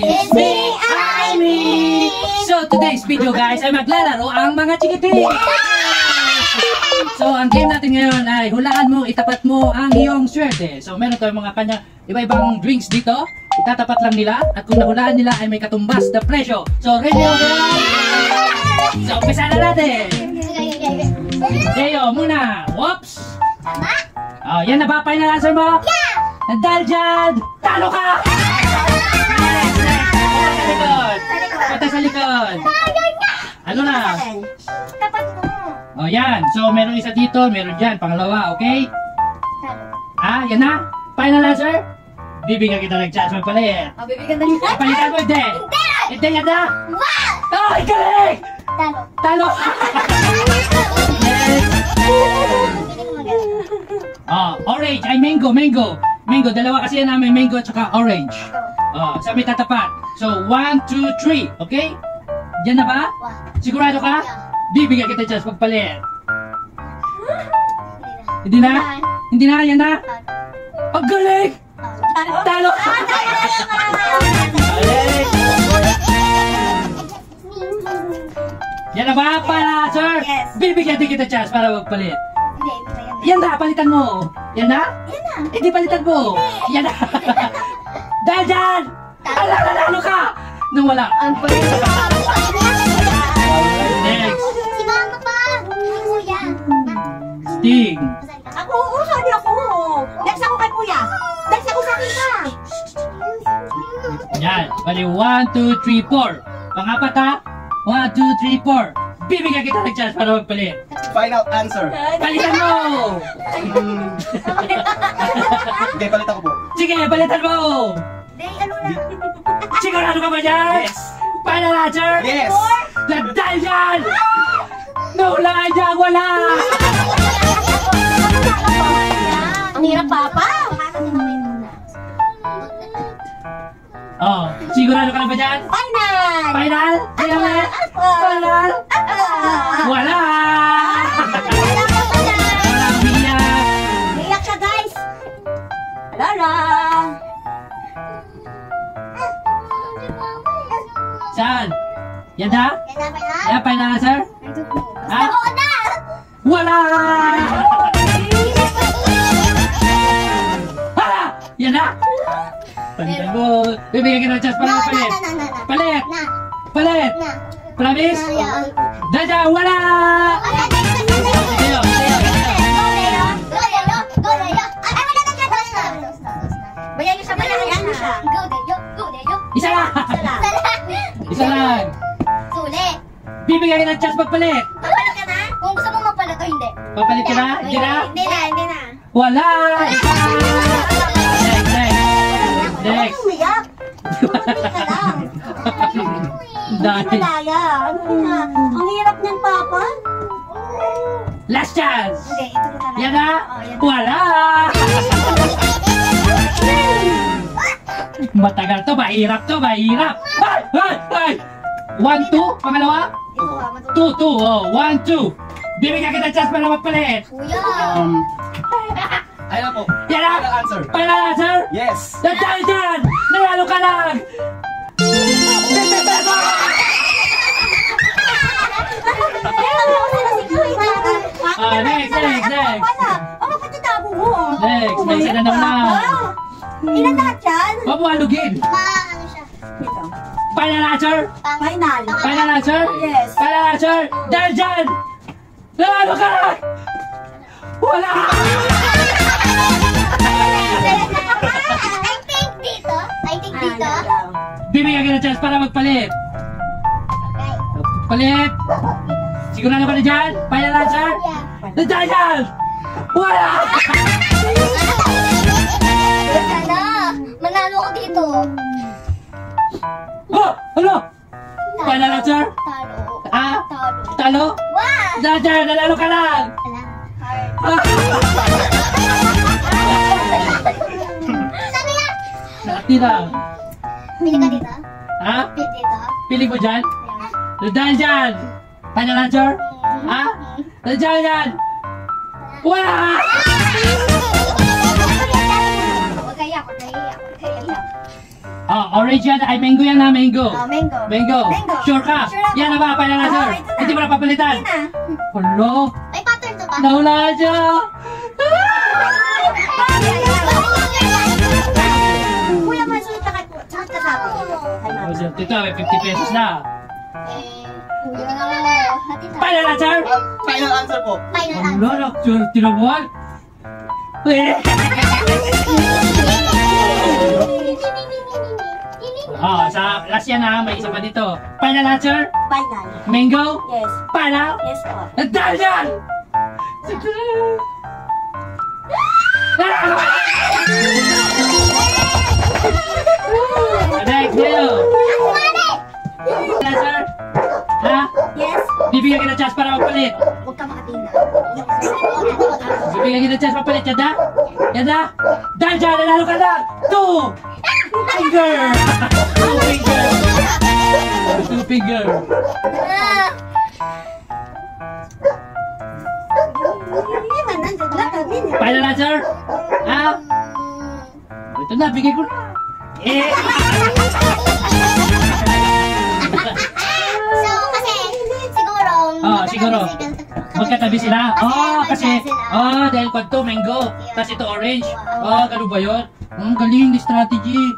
It's me, Amy! So today's video guys ay maglalaro ang mga chikiting! So ang game natin ngayon ay hulaan mo, itapat mo ang iyong swerte. So meron tayong mga kanya iba-ibang drinks dito. Itatapat lang nila at kung nahulaan nila ay may katumbas na presyo. So ready o So umpisa na natin! Deo muna! Whoops! Oh, yan na ba? Final answer mo? Yeah! Dahil dyan, talo ka! Next! Punta sa likod! Ano na? Tapat mo! Oh, yan. So, meron isa dito, meron dyan. Pangalawa, okay? Ah, yan na? Final answer? Bibigyan kita ng chance magpalit. Oh, bibigyan na niya. Palitan mo, hindi! Hindi, yan na! Wow! Oh, galing! Talo. Talo! Oh, orange ay mango. Mango, dalawa kasi yan namin, mango at saka orange. Oh, sa may tatapat. So, 1, 2, 3, okay? Diyan na ba? Sigurado ka? Bibigyan kita chance magpalit. Hindi na? Hindi na? Yan na? Ang galing! Talo! Yan na ba? Para, sir? Yes. Bibigyan din kita chance para magpalit. Hindi, Yan na, palitan mo. Yan na? Yan na. Hindi palitan mo. Yan na. Dahil dyan! Nanalo ka! Nang wala. Next. Si mama pa. Kuya. Sting. Ako, sorry ako. Next ako kay kuya. Next ako sa akin ka. Yan. Bali, 1, 2, 3, 4. Pangapat ha? 1, 2, 3, 4. Bibigyan kita ng chance para magpalit. Final answer. Palitan mo! Okay, palit ako po. Sige, palitan mo! Hindi, ano na. Sigurado ka ba dyan? Yes. Final answer? Yes. Dahil dyan! Nahulaan dyan, wala! Ang hirap, Papa. Oh, sigurado ka na ba dyan? Final. Final? Final? Final? Wala! Walang biyak! Iyak siya, guys. Alala. Saan? Yan na? Yan na, Yan, final answer? Ha? Oo na! Wala! Hala! Yan na? Palitan mo. Bibigyan kita ng chance para magpalit. Palit! Na. Palit! Na. Promise? Na, yan. Dada, wala! Wala, Leo. Sa'yo, sa'yo, sa'yo. Go, Leo. Go, Leo. Go, Leo. Ay, wala na dyan. Bayan niyo siya, bayan niyo siya. Go, Leo. Go, Leo. Isa lang! Isa lang! Suli. Bibigyan kita ng chance magpalit. Papalit ka na? Kung gusto mo magpalit o hindi. Papalit ka na? Hindi na? Hindi na, hindi na. Wala! Isa! Next! Umiyak. Hindi ka lang. Dahil. Malaya. Ano na? Ang hirap niyan, Papa. Last chance! Hindi, ito na lang. Yan na? Wala! Matagal to, mahirap to, mahirap! Ay! Ay! Ay! 1, 2, pangalawa? Ito ka, matutunan. 2, 2, oh, 1, 2. Bibigyan kita chance para magpalit. Kuya. Ayaw po. Yan na! Final answer. Final answer? Yes. Dahil dyan! Nanalo ka lang! Next! Oh, magpatitago mo. Next na naman. Ilan lahat yan? Mabuhalugin. Ano siya? Ito. Final answer? Final. Final answer? Yes. Final answer? Dahil dyan! Nanalo ka lang! Wala! I think dito. Bibigyan kita chance para magpalit. Palit! Sigurado ba na dyan? Final answer? Yeah. Dahil dyan! Wala! Sana, manalo ko dito. Oh! Ano? Final answer? Talo. Ah? Talo. Talo? Wow! Dahil dyan! Nanalo ka lang! Ala. Sabi nga! Nakati lang. Pili ka dito? Ha? Pili dito? Piling mo dyan? Dahil dyan! Final answer? Ha? Dahil dyan! Wala! Huwag kaya, huwag kaya, huwag kaya. Orange yan. Ay, mango yan na, mango. Mango. Mango. Mango. Sure ka? Sure ako. Yan na ba? Final answer. Ito na. Hindi mo na papalitan. Hindi na. Hello? May pattern to ba? Nahulaan siya. Kuya, masunod ka kay sunod ka sa akin. Oh, so, Tito, may 50 pesos na. Hatid na. Final answer. Final answer po. Final answer. Hello, Dr. Tinabuhan. Sa last yan ha, may isa pa dito. Final answer? Final. Mango? Yes. Final? Yes po. Dahil yan! Next, Leo. Answer? Ha? Yes. Bibigyan kita chance para magpalit. Huwag ka makatina. Bibigyan kita chance magpalit. Yada? Yada? Dahil dyan, nanalo ka lang! 2 finger! 2 finger! 2 finger! Final answer? Ha? Ito na, bigay ko na. So, kasi, siguro, Siguro. Magkatabi sila. Kasi, dahil kwan to, mango. Tapos ito, orange. Ganun ba yun? Ang galing, strategy.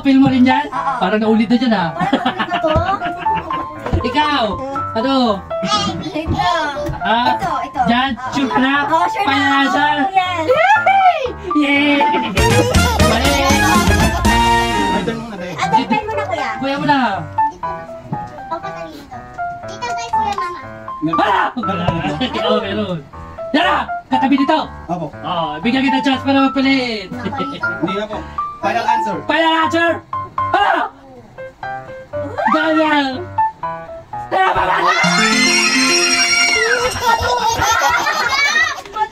Feel mo rin yan? Parang naulit na dyan, ha? Ikaw, ano? Ito. Dyan, sure ka na? Sure Final na. answer? Yes. Yay! Mali! May turn muna tayo. Antay mo na, kuya. Kuya mo na. Papatalito. Tita tayo kuya mama. Hala! Oo, meron. Yan na! Katabi dito. Opo. Bigyan kita chance para magpalit. Hindi na po. Final answer. Final answer! Hala! Dahil!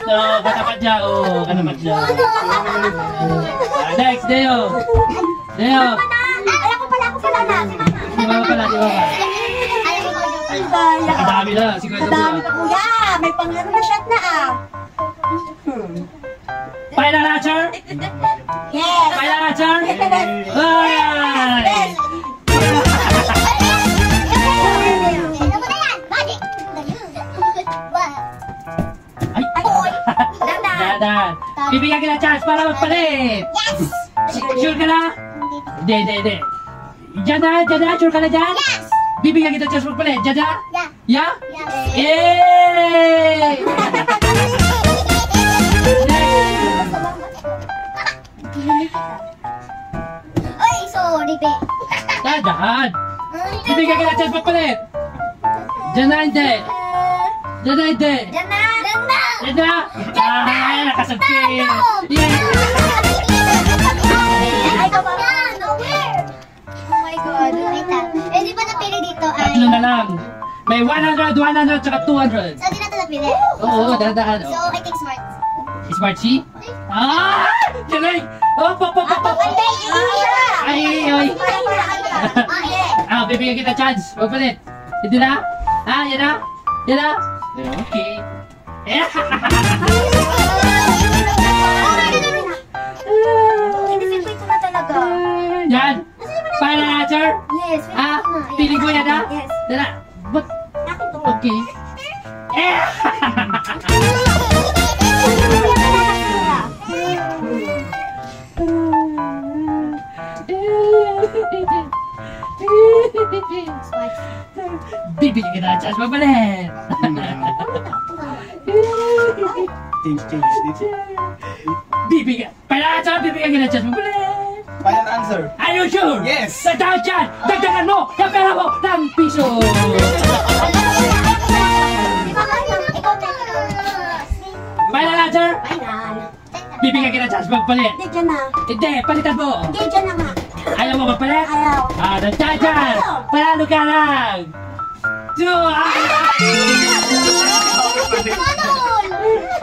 So, katapat niya. Katapat niya. Next, Deo. Deo. Ako pala na. Di ba pala, di ba pa? Nakadami na, 50 Madami na. ka, kuya. May pang-ano na shot na, Final answer? Yes. Final answer? Ay! Ay! Dadan! Bibigyan kita chance para magpalit! Yes! Sure ka na? Hindi. Diyan na, sure ka na dyan? Yes! Bibigyan kita chance magpalit, dyan na? Yeah. Yeah? Yes. Yay! Ay, sorry, be. Dadan! Bibigyan kita chance magpalit! Dyan na, hindi! Dyan na, hindi! Diyan na! Diyan na! Dyan na! Ay, nakasagpil! Yay! Ay, ka ba? Nowhere! Oh my God. Wait lang. Eh, di ba napili dito ay... Tatlo na lang. May 100, 100, tsaka 200. So, di na ito napili? Oo, dahan-dahan. So, I think smart. Smart C? Ah! Galing! Oh, pop! Ay! Bibigyan kita chance. Magpalit. Hindi na? Yan na? Yan na? Okay. Hindi ko na talaga. Yan! Final answer? Yes. Piling ko yan, ha? Yes. Yan na. But, Akin to. okay. Bibigyan kita ng chance magpalit. Change. Bibigyan. Bibigyan kita ng chance magpalit. Final answer. Are you sure? Yes. Sa dahil dyan, dagdagan mo yung pera mo ng piso. Final answer? Final. Bibigyan kita ng chance magpalit. Hindi, dyan na. Hindi, palitan mo. Hindi, dyan na nga. Ayaw mo magpalit? Ayaw. Dagdagan dyan. Panalo ka lang.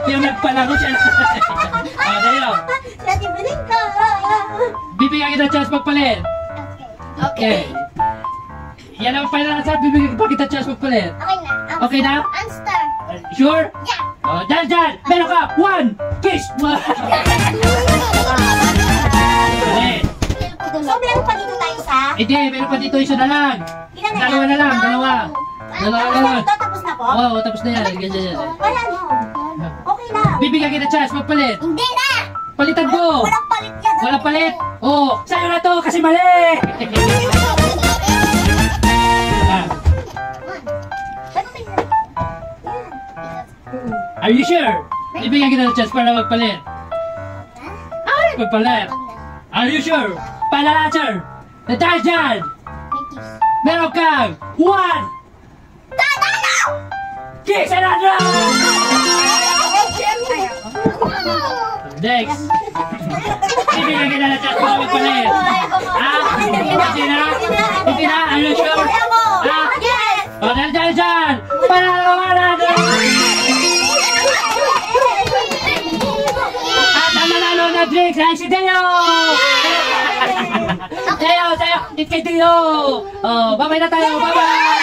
Yung nagpalaro siya. Dayo. Dati biling ka. Bibigyan kita ng chance magpalit. Okay. Yan ang final answer. Bibigyan pa kita ng chance magpalit. Okay na. Okay na? Answer. Sure? Yeah. Dyan. Meron ka. 1 kiss Chris! Palit. So, meron pa dito tayo sa... Hindi, meron pa dito isa na lang. Ilan na Dalawa na lang, dalawa. Dalawa na lang. Ito, tapos na po? Oo, tapos na yan. Ganyan yan. Wala no. Okay lang. Bibigyan kita chance, magpalit. Hindi na! Palitan mo. Walang palit yan. Walang palit. Oo, sa'yo na to kasi mali. Ah, are you sure? Bibigyan kita ng chance para magpalit. Magpalit. Are you sure? Final answer. Na dahil dyan, meron kang 1 kiss and a drum! Next. Bibigyan kita ng chance para magpalit. Ah, hindi na? Hindi na? Are you sure? Ah, Yes! o, dahil dyan, panalawa natin! At ang nanalo na drinks ay si Deo! Deo, Deo, it's kay Deo! Oh, bye-bye na tayo, bye-bye!